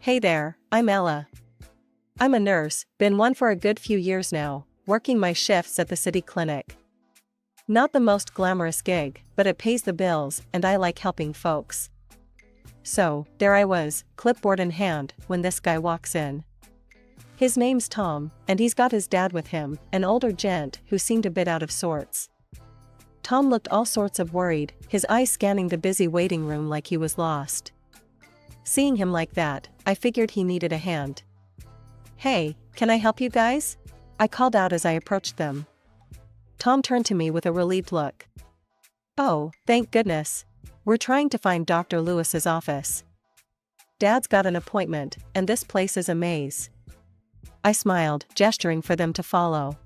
Hey there, I'm Ella. I'm a nurse, been one for a good few years now, working my shifts at the city clinic. Not the most glamorous gig, but it pays the bills, and I like helping folks. So, there I was, clipboard in hand, when this guy walks in. His name's Tom, and he's got his dad with him, an older gent who seemed a bit out of sorts. Tom looked all sorts of worried, his eyes scanning the busy waiting room like he was lost. Seeing him like that, I figured he needed a hand. "Hey, can I help you guys?" I called out as I approached them. Tom turned to me with a relieved look. "Oh, thank goodness. We're trying to find Dr. Lewis's office. Dad's got an appointment, and this place is a maze." I smiled, gesturing for them to follow.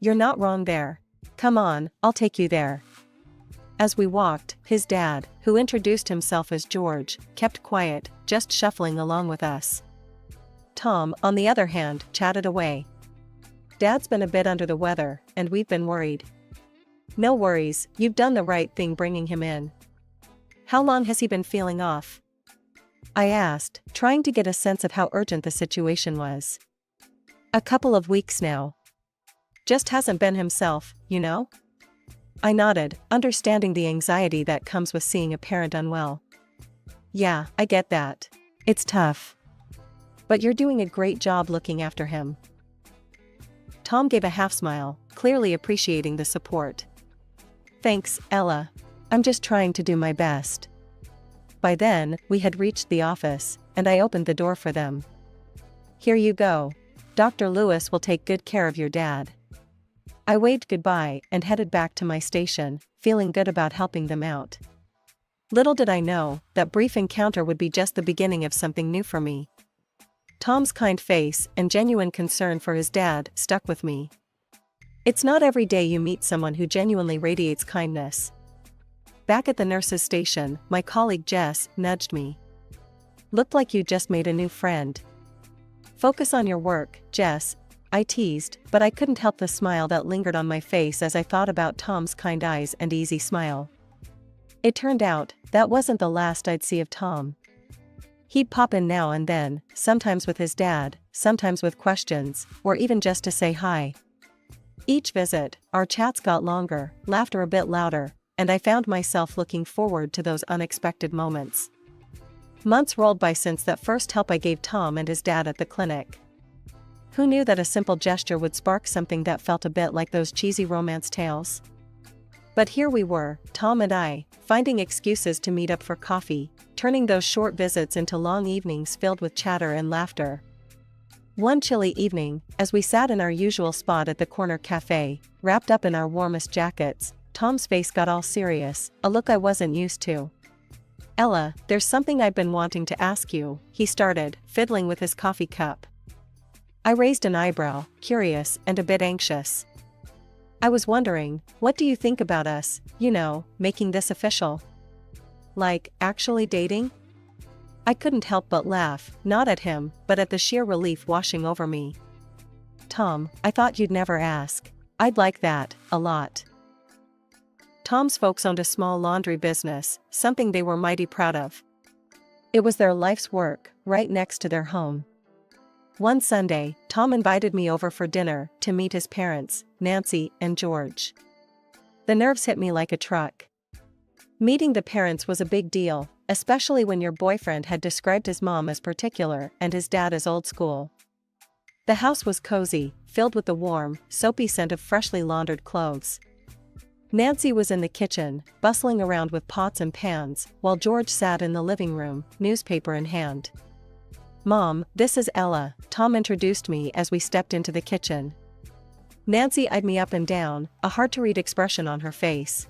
"You're not wrong there. Come on, I'll take you there." As we walked, his dad, who introduced himself as George, kept quiet, just shuffling along with us. Tom, on the other hand, chatted away. "Dad's been a bit under the weather, and we've been worried." "No worries, you've done the right thing bringing him in. How long has he been feeling off?" I asked, trying to get a sense of how urgent the situation was. "A couple of weeks now. Just hasn't been himself, you know?" I nodded, understanding the anxiety that comes with seeing a parent unwell. "Yeah, I get that. It's tough. But you're doing a great job looking after him." Tom gave a half smile, clearly appreciating the support. "Thanks, Ella. I'm just trying to do my best." By then, we had reached the office, and I opened the door for them. "Here you go. Dr. Lewis will take good care of your dad." I waved goodbye and headed back to my station, feeling good about helping them out. Little did I know, that brief encounter would be just the beginning of something new for me. Tom's kind face and genuine concern for his dad stuck with me. It's not every day you meet someone who genuinely radiates kindness. Back at the nurse's station, my colleague Jess nudged me. "Looked like you just made a new friend." "Focus on your work, Jess," I teased, but I couldn't help the smile that lingered on my face as I thought about Tom's kind eyes and easy smile. It turned out, that wasn't the last I'd see of Tom. He'd pop in now and then, sometimes with his dad, sometimes with questions, or even just to say hi. Each visit, our chats got longer, laughter a bit louder, and I found myself looking forward to those unexpected moments. Months rolled by since that first help I gave Tom and his dad at the clinic. Who knew that a simple gesture would spark something that felt a bit like those cheesy romance tales? But here we were, Tom and I, finding excuses to meet up for coffee, turning those short visits into long evenings filled with chatter and laughter. One chilly evening, as we sat in our usual spot at the corner cafe, wrapped up in our warmest jackets, Tom's face got all serious, a look I wasn't used to. "Ella, there's something I've been wanting to ask you," he started, fiddling with his coffee cup. I raised an eyebrow, curious and a bit anxious. "I was wondering, what do you think about us, making this official? Like, actually dating?" I couldn't help but laugh, not at him, but at the sheer relief washing over me. "Tom, I thought you'd never ask. I'd like that, a lot." Tom's folks owned a small laundry business, something they were mighty proud of. It was their life's work, right next to their home. One Sunday, Tom invited me over for dinner to meet his parents, Nancy and George. The nerves hit me like a truck. Meeting the parents was a big deal, especially when your boyfriend had described his mom as particular and his dad as old school. The house was cozy, filled with the warm, soapy scent of freshly laundered clothes. Nancy was in the kitchen, bustling around with pots and pans, while George sat in the living room, newspaper in hand. "Mom, this is Ella," Tom introduced me as we stepped into the kitchen. Nancy eyed me up and down, a hard-to-read expression on her face.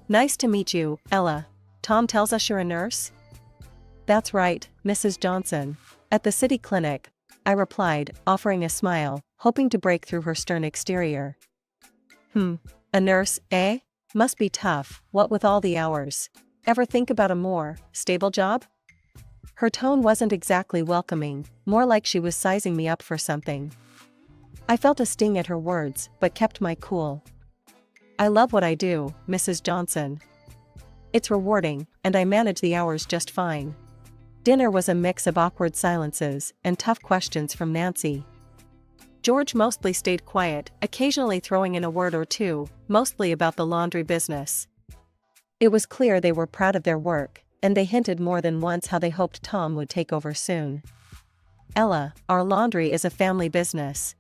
"Nice to meet you, Ella. Tom tells us you're a nurse?" "That's right, Mrs. Johnson. At the city clinic," I replied, offering a smile, hoping to break through her stern exterior. A nurse, eh? Must be tough, what with all the hours. Ever think about a more stable job?" Her tone wasn't exactly welcoming, more like she was sizing me up for something. I felt a sting at her words, but kept my cool. "I love what I do, Mrs. Johnson. It's rewarding, and I manage the hours just fine." Dinner was a mix of awkward silences and tough questions from Nancy. George mostly stayed quiet, occasionally throwing in a word or two, mostly about the laundry business. It was clear they were proud of their work, and they hinted more than once how they hoped Tom would take over soon. Ella, our laundry is a family business.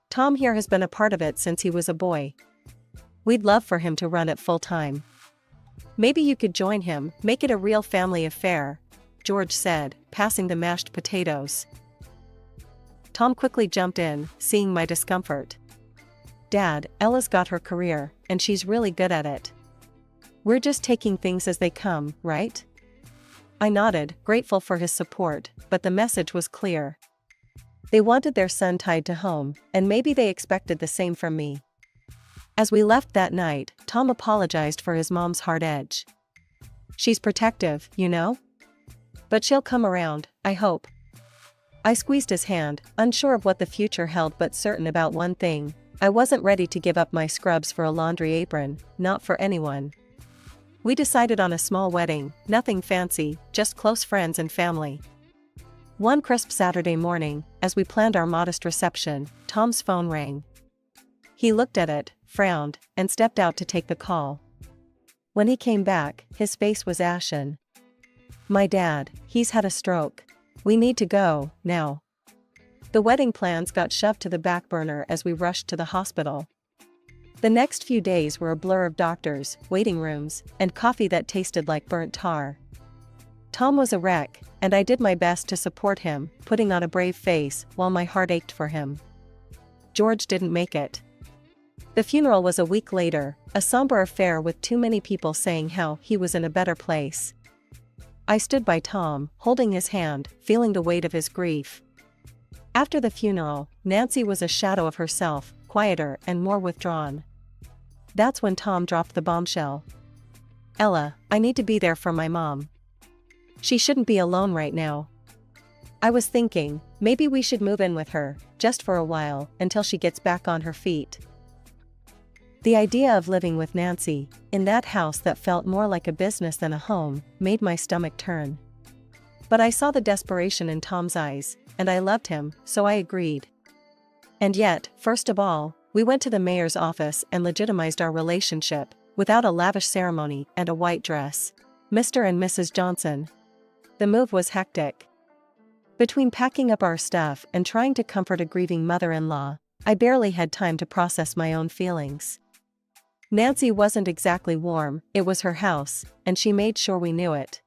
Tom here has been a part of it since he was a boy. We'd love for him to run it full-time. Maybe you could join him, make it a real family affair, George said, passing the mashed potatoes. Tom quickly jumped in, seeing my discomfort. Dad, Ella's got her career, and she's really good at it. We're just taking things as they come, right? I nodded, grateful for his support, but the message was clear. They wanted their son tied to home, and maybe they expected the same from me. As we left that night, Tom apologized for his mom's hard edge. She's protective, you know? But she'll come around, I hope. I squeezed his hand, unsure of what the future held but certain about one thing: I wasn't ready to give up my scrubs for a laundry apron, not for anyone. We decided on a small wedding, nothing fancy, just close friends and family. One crisp Saturday morning, as we planned our modest reception, Tom's phone rang. He looked at it, frowned, and stepped out to take the call. When he came back, his face was ashen. My dad, he's had a stroke. We need to go, now. The wedding plans got shoved to the back burner as we rushed to the hospital. The next few days were a blur of doctors, waiting rooms, and coffee that tasted like burnt tar. Tom was a wreck, and I did my best to support him, putting on a brave face while my heart ached for him. George didn't make it. The funeral was a week later, a somber affair with too many people saying how he was in a better place. I stood by Tom, holding his hand, feeling the weight of his grief. After the funeral, Nancy was a shadow of herself, quieter and more withdrawn. That's when Tom dropped the bombshell. Ella, I need to be there for my mom. She shouldn't be alone right now. I was thinking, maybe we should move in with her, just for a while, until she gets back on her feet. The idea of living with Nancy, in that house that felt more like a business than a home, made my stomach turn. But I saw the desperation in Tom's eyes, and I loved him, so I agreed. And yet, first of all, we went to the mayor's office and legitimized our relationship, without a lavish ceremony and a white dress. Mr. and Mrs. Johnson. The move was hectic. Between packing up our stuff and trying to comfort a grieving mother-in-law, I barely had time to process my own feelings. Nancy wasn't exactly warm, it was her house, and she made sure we knew it.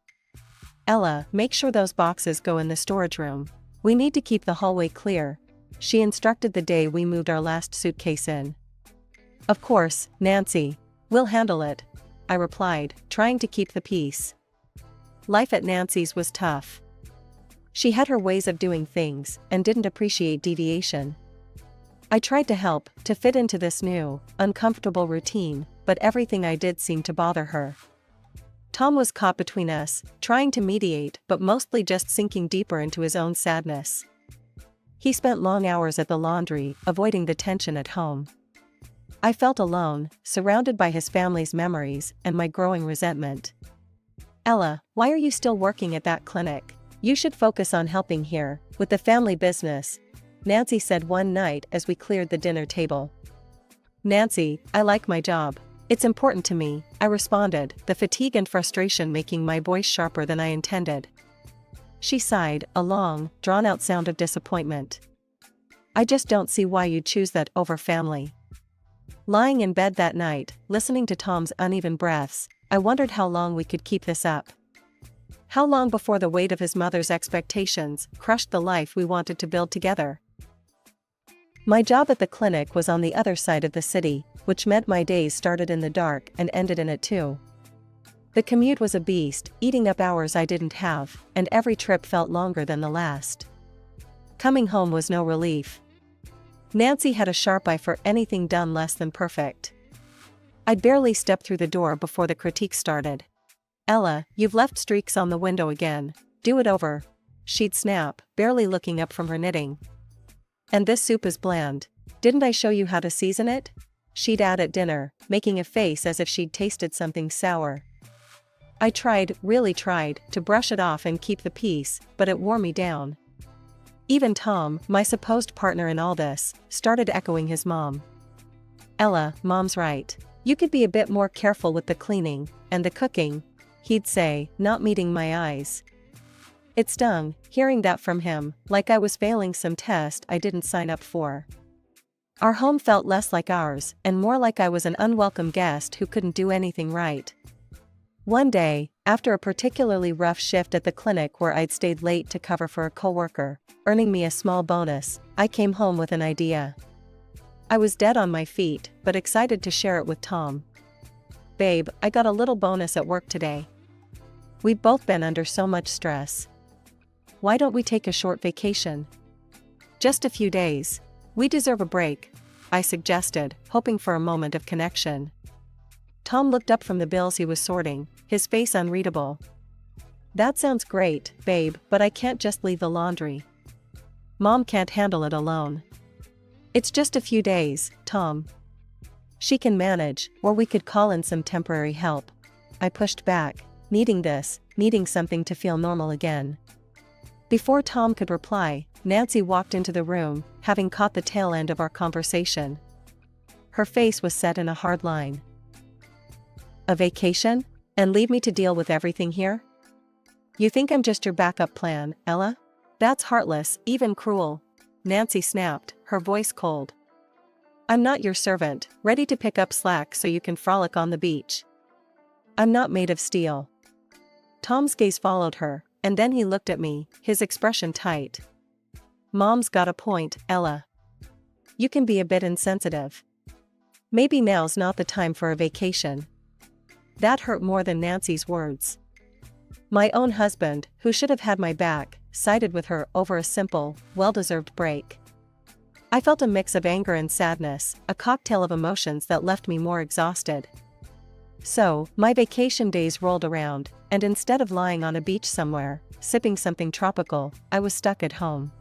Ella, make sure those boxes go in the storage room. We need to keep the hallway clear, she instructed the day we moved our last suitcase in. Of course, Nancy. We'll handle it, I replied, trying to keep the peace. Life at Nancy's was tough. She had her ways of doing things, and didn't appreciate deviation. I tried to help, to fit into this new, uncomfortable routine, but everything I did seemed to bother her. Tom was caught between us, trying to mediate but mostly just sinking deeper into his own sadness. He spent long hours at the laundry, avoiding the tension at home. I felt alone, surrounded by his family's memories and my growing resentment. Ella, why are you still working at that clinic? You should focus on helping here, with the family business, Nancy said one night as we cleared the dinner table. Nancy, I like my job. It's important to me, I responded, the fatigue and frustration making my voice sharper than I intended. She sighed, a long, drawn-out sound of disappointment. I just don't see why you'd choose that over family. Lying in bed that night, listening to Tom's uneven breaths, I wondered how long we could keep this up. How long before the weight of his mother's expectations crushed the life we wanted to build together. My job at the clinic was on the other side of the city, which meant my days started in the dark and ended in it too. The commute was a beast, eating up hours I didn't have, and every trip felt longer than the last. Coming home was no relief. Nancy had a sharp eye for anything done less than perfect. I'd barely stepped through the door before the critique started. Ella, you've left streaks on the window again. Do it over. She'd snap, barely looking up from her knitting. And this soup is bland. Didn't I show you how to season it? She'd add at dinner, making a face as if she'd tasted something sour. I tried, really tried, to brush it off and keep the peace, but it wore me down. Even Tom, my supposed partner in all this, started echoing his mom. Ella, Mom's right. You could be a bit more careful with the cleaning and the cooking, he'd say, not meeting my eyes. It stung, hearing that from him, like I was failing some test I didn't sign up for. Our home felt less like ours, and more like I was an unwelcome guest who couldn't do anything right. One day, after a particularly rough shift at the clinic where I'd stayed late to cover for a coworker, earning me a small bonus, I came home with an idea. I was dead on my feet, but excited to share it with Tom. Babe, I got a little bonus at work today. We've both been under so much stress. Why don't we take a short vacation? Just a few days. We deserve a break, I suggested, hoping for a moment of connection. Tom looked up from the bills he was sorting, his face unreadable. That sounds great, babe, but I can't just leave the laundry. Mom can't handle it alone. It's just a few days, Tom. She can manage, or we could call in some temporary help. I pushed back, needing something to feel normal again. Before Tom could reply, Nancy walked into the room, having caught the tail end of our conversation. Her face was set in a hard line. A vacation? And leave me to deal with everything here? You think I'm just your backup plan, Ella? That's heartless, even cruel. Nancy snapped, her voice cold. I'm not your servant, ready to pick up slack so you can frolic on the beach. I'm not made of steel. Tom's gaze followed her, and then he looked at me, his expression tight. Mom's got a point, Ella. You can be a bit insensitive. Maybe now's not the time for a vacation. That hurt more than Nancy's words. My own husband, who should have had my back, sided with her over a simple, well-deserved break. I felt a mix of anger and sadness, a cocktail of emotions that left me more exhausted. So, my vacation days rolled around, and instead of lying on a beach somewhere, sipping something tropical, I was stuck at home.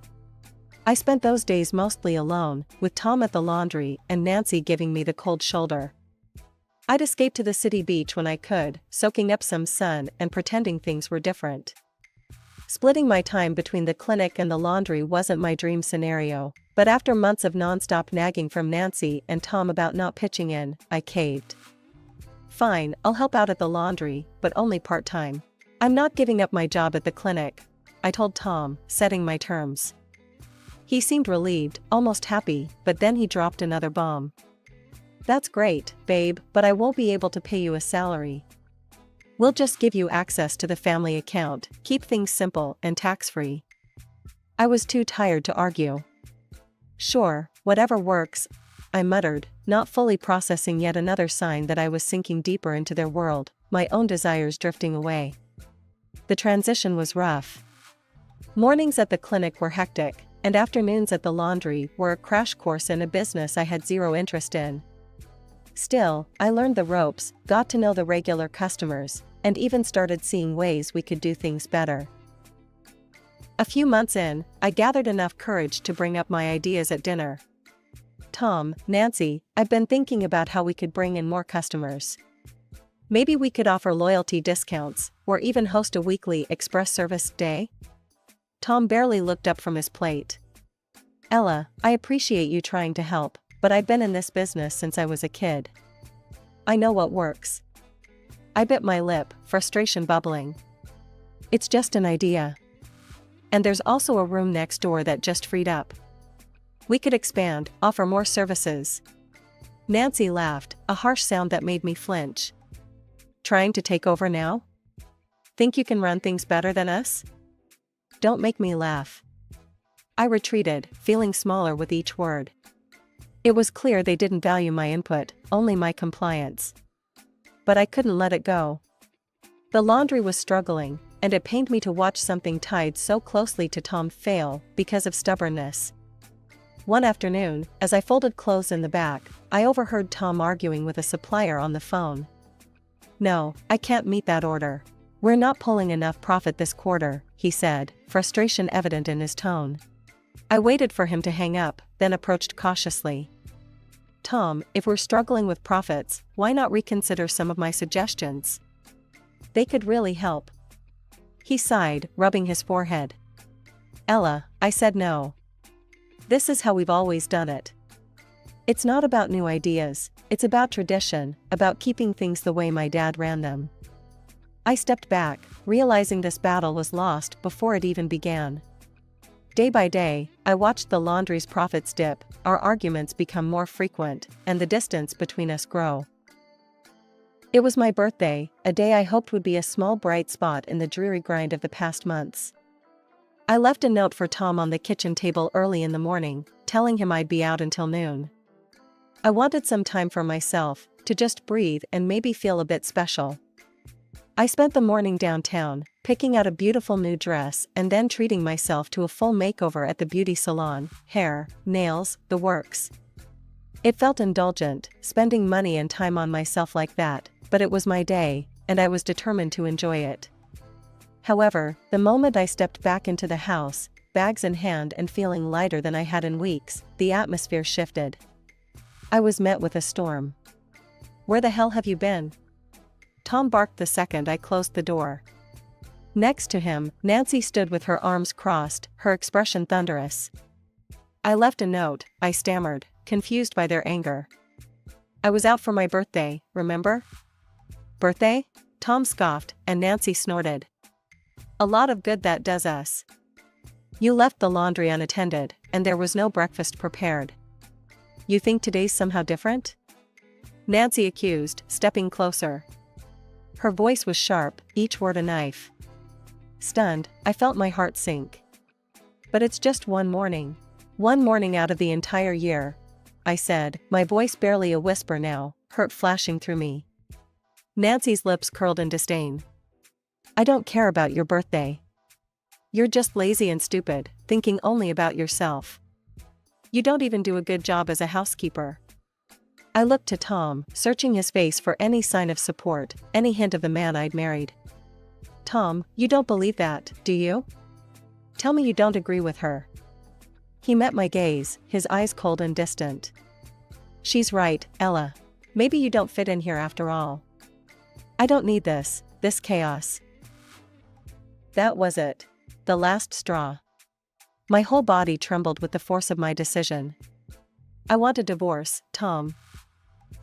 I spent those days mostly alone, with Tom at the laundry and Nancy giving me the cold shoulder. I'd escape to the city beach when I could, soaking up some sun and pretending things were different. Splitting my time between the clinic and the laundry wasn't my dream scenario, but after months of nonstop nagging from Nancy and Tom about not pitching in, I caved. Fine, I'll help out at the laundry, but only part-time. I'm not giving up my job at the clinic, I told Tom, setting my terms. He seemed relieved, almost happy, but then he dropped another bomb. That's great, babe, but I won't be able to pay you a salary. We'll just give you access to the family account, keep things simple and tax-free. I was too tired to argue. Sure, whatever works, I muttered, not fully processing yet another sign that I was sinking deeper into their world, my own desires drifting away. The transition was rough. Mornings at the clinic were hectic, and afternoons at the laundry were a crash course in a business I had zero interest in. Still, I learned the ropes, got to know the regular customers, and even started seeing ways we could do things better. A few months in, I gathered enough courage to bring up my ideas at dinner. Tom, Nancy, I've been thinking about how we could bring in more customers. Maybe we could offer loyalty discounts, or even host a weekly express service day? Tom barely looked up from his plate. Ella, I appreciate you trying to help, but I've been in this business since I was a kid. I know what works. I bit my lip, frustration bubbling. It's just an idea. And there's also a room next door that just freed up. We could expand, offer more services. Nancy laughed, a harsh sound that made me flinch. Trying to take over now? Think you can run things better than us? Don't make me laugh. I retreated, feeling smaller with each word. It was clear they didn't value my input, only my compliance. But I couldn't let it go. The laundry was struggling, and it pained me to watch something tied so closely to Tom fail because of stubbornness. One afternoon, as I folded clothes in the back, I overheard Tom arguing with a supplier on the phone. No, I can't meet that order. We're not pulling enough profit this quarter, he said, frustration evident in his tone. I waited for him to hang up, then approached cautiously. Tom, if we're struggling with profits, why not reconsider some of my suggestions? They could really help. He sighed, rubbing his forehead. Ella, I said no. This is how we've always done it. It's not about new ideas, it's about tradition, about keeping things the way my dad ran them. I stepped back, realizing this battle was lost before it even began. Day by day, I watched the laundry's profits dip, our arguments become more frequent, and the distance between us grow. It was my birthday, a day I hoped would be a small bright spot in the dreary grind of the past months. I left a note for Tom on the kitchen table early in the morning, telling him I'd be out until noon. I wanted some time for myself, to just breathe and maybe feel a bit special. I spent the morning downtown, picking out a beautiful new dress and then treating myself to a full makeover at the beauty salon, hair, nails, the works. It felt indulgent, spending money and time on myself like that, but it was my day, and I was determined to enjoy it. However, the moment I stepped back into the house, bags in hand and feeling lighter than I had in weeks, the atmosphere shifted. I was met with a storm. "Where the hell have you been?" Tom barked the second I closed the door. Next to him, Nancy stood with her arms crossed, her expression thunderous. "I left a note," I stammered, confused by their anger. "I was out for my birthday, remember?" "Birthday?" Tom scoffed, and Nancy snorted. "A lot of good that does us. You left the laundry unattended, and there was no breakfast prepared. You think today's somehow different?" Nancy accused, stepping closer. Her voice was sharp, each word a knife. Stunned, I felt my heart sink. "But it's just one morning. One morning out of the entire year," I said, my voice barely a whisper now, hurt flashing through me. Nancy's lips curled in disdain. "I don't care about your birthday. You're just lazy and stupid, thinking only about yourself. You don't even do a good job as a housekeeper." I looked to Tom, searching his face for any sign of support, any hint of the man I'd married. "Tom, you don't believe that, do you? Tell me you don't agree with her." He met my gaze, his eyes cold and distant. "She's right, Ella. Maybe you don't fit in here after all. I don't need this chaos." That was it. The last straw. My whole body trembled with the force of my decision. "I want a divorce, Tom."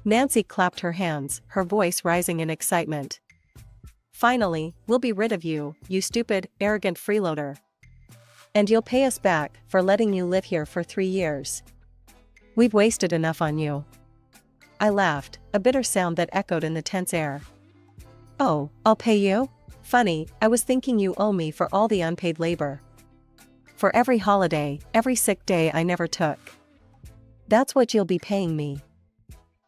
Nancy clapped her hands, her voice rising in excitement. "Finally, we'll be rid of you, you stupid, arrogant freeloader. And you'll pay us back for letting you live here for 3 years. We've wasted enough on you." I laughed, a bitter sound that echoed in the tense air. "Oh, I'll pay you? Funny, I was thinking you owe me for all the unpaid labor. For every holiday, every sick day I never took. That's what you'll be paying me."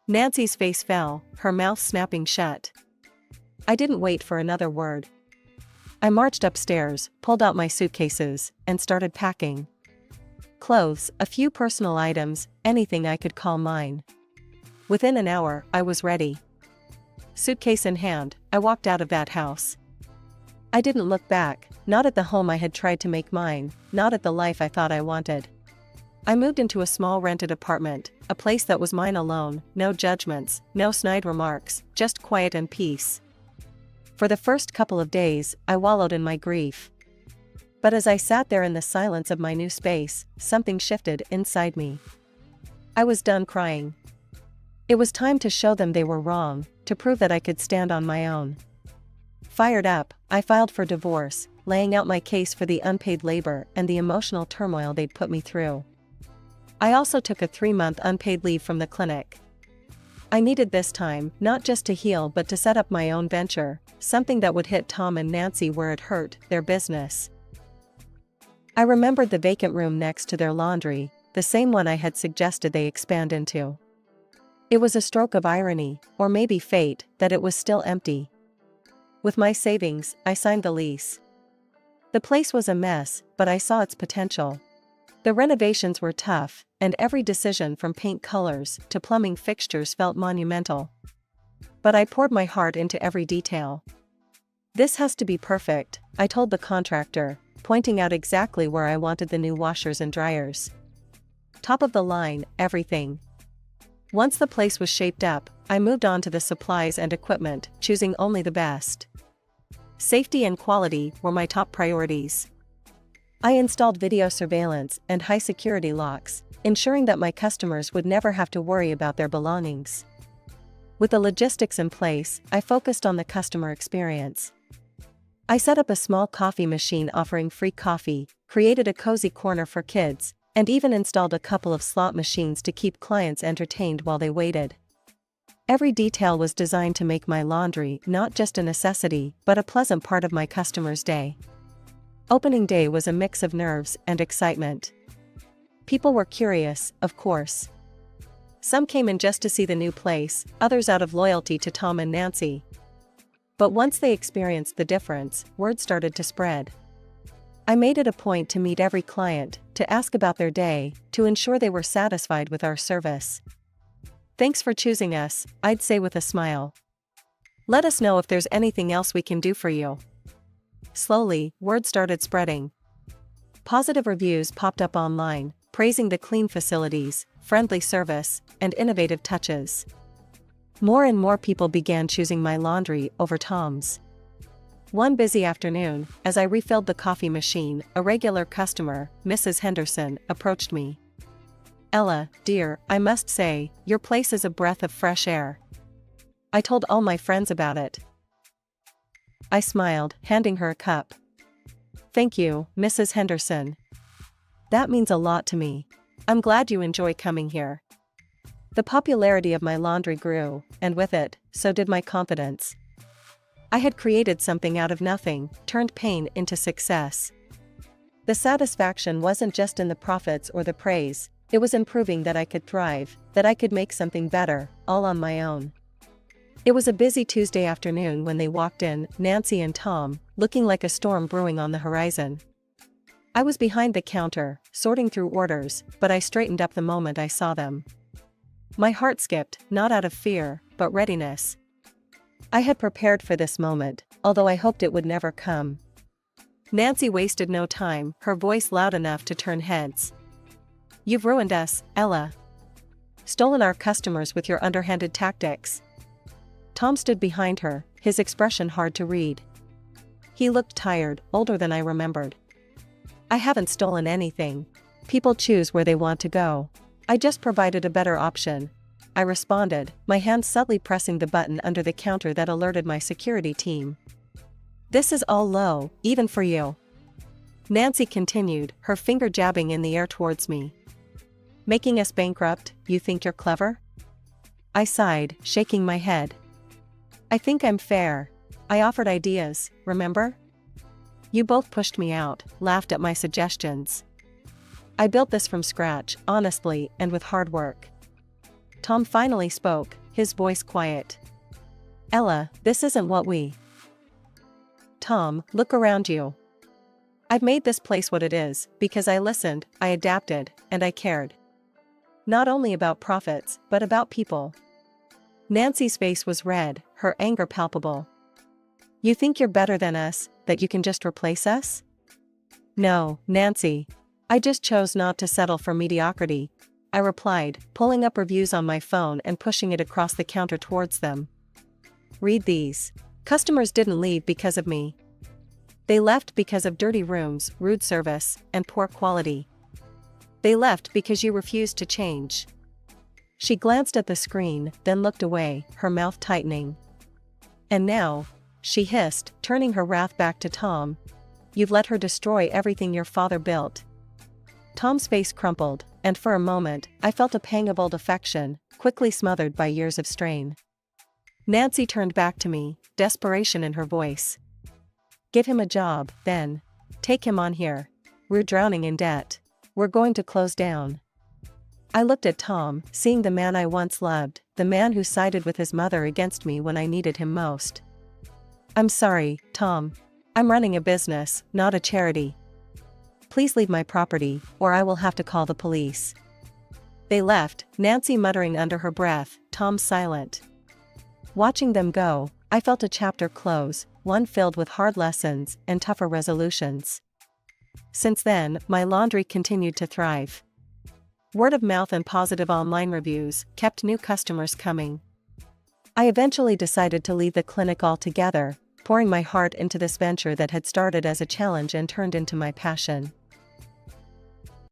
Nancy's face fell, her mouth snapping shut. I didn't wait for another word. I marched upstairs, pulled out my suitcases, and started packing. Clothes, a few personal items, anything I could call mine. Within an hour, I was ready. Suitcase in hand, I walked out of that house. I didn't look back, not at the home I had tried to make mine, not at the life I thought I wanted. I moved into a small rented apartment, a place that was mine alone, no judgments, no snide remarks, just quiet and peace. For the first couple of days, I wallowed in my grief. But as I sat there in the silence of my new space, something shifted inside me. I was done crying. It was time to show them they were wrong, to prove that I could stand on my own. Fired up, I filed for divorce, laying out my case for the unpaid labor and the emotional turmoil they'd put me through. I also took a 3-month unpaid leave from the clinic. I needed this time, not just to heal but to set up my own venture, something that would hit Tom and Nancy where it hurt, their business. I remembered the vacant room next to their laundry, the same one I had suggested they expand into. It was a stroke of irony, or maybe fate, that it was still empty. With my savings, I signed the lease. The place was a mess, but I saw its potential. The renovations were tough, and every decision from paint colors to plumbing fixtures felt monumental. But I poured my heart into every detail. "This has to be perfect," I told the contractor, pointing out exactly where I wanted the new washers and dryers. Top of the line, everything. Once the place was shaped up, I moved on to the supplies and equipment, choosing only the best. Safety and quality were my top priorities. I installed video surveillance and high security locks, ensuring that my customers would never have to worry about their belongings. With the logistics in place, I focused on the customer experience. I set up a small coffee machine offering free coffee, created a cozy corner for kids, and even installed a couple of slot machines to keep clients entertained while they waited. Every detail was designed to make my laundry not just a necessity but a pleasant part of my customers' day. Opening day was a mix of nerves and excitement. People were curious, of course. Some came in just to see the new place, others out of loyalty to Tom and Nancy. But once they experienced the difference, word started to spread. I made it a point to meet every client, to ask about their day, to ensure they were satisfied with our service. "Thanks for choosing us," I'd say with a smile. "Let us know if there's anything else we can do for you." Slowly, word started spreading. Positive reviews popped up online, praising the clean facilities, friendly service, and innovative touches. More and more people began choosing my laundry over Tom's. One busy afternoon, as I refilled the coffee machine, a regular customer, Mrs. Henderson, approached me. "Ella, dear, I must say, your place is a breath of fresh air. I told all my friends about it." I smiled, handing her a cup. "Thank you, Mrs. Henderson. That means a lot to me. I'm glad you enjoy coming here." The popularity of my laundry grew, and with it, so did my confidence. I had created something out of nothing, turned pain into success. The satisfaction wasn't just in the profits or the praise, it was in proving that I could thrive, that I could make something better, all on my own. It was a busy Tuesday afternoon when they walked in, Nancy and Tom, looking like a storm brewing on the horizon. I was behind the counter, sorting through orders, but I straightened up the moment I saw them. My heart skipped, not out of fear, but readiness. I had prepared for this moment, although I hoped it would never come. Nancy wasted no time, her voice loud enough to turn heads. "You've ruined us, Ella. Stolen our customers with your underhanded tactics." Tom stood behind her, his expression hard to read. He looked tired, older than I remembered. "I haven't stolen anything. People choose where they want to go. I just provided a better option," I responded, my hand subtly pressing the button under the counter that alerted my security team. "This is all low, even for you," Nancy continued, her finger jabbing in the air towards me. "Making us bankrupt, you think you're clever?" I sighed, shaking my head. "I think I'm fair. I offered ideas, remember? You both pushed me out, laughed at my suggestions. I built this from scratch, honestly, and with hard work." Tom finally spoke, his voice quiet. "Ella, this isn't what we..." "Tom, look around you. I've made this place what it is, because I listened, I adapted, and I cared. Not only about profits, but about people." Nancy's face was red, her anger palpable. "You think you're better than us, that you can just replace us?" "No, Nancy. I just chose not to settle for mediocrity," I replied, pulling up reviews on my phone and pushing it across the counter towards them. "Read these. Customers didn't leave because of me. They left because of dirty rooms, rude service, and poor quality. They left because you refused to change." She glanced at the screen, then looked away, her mouth tightening. "And now," she hissed, turning her wrath back to Tom, "you've let her destroy everything your father built." Tom's face crumpled, and for a moment, I felt a pang of old affection, quickly smothered by years of strain. Nancy turned back to me, desperation in her voice. "Give him a job, then. Take him on here. We're drowning in debt. We're going to close down." I looked at Tom, seeing the man I once loved, the man who sided with his mother against me when I needed him most. "I'm sorry, Tom. I'm running a business, not a charity. Please leave my property, or I will have to call the police." They left, Nancy muttering under her breath, Tom silent. Watching them go, I felt a chapter close, one filled with hard lessons and tougher resolutions. Since then, my laundry continued to thrive. Word of mouth and positive online reviews kept new customers coming. I eventually decided to leave the clinic altogether, pouring my heart into this venture that had started as a challenge and turned into my passion.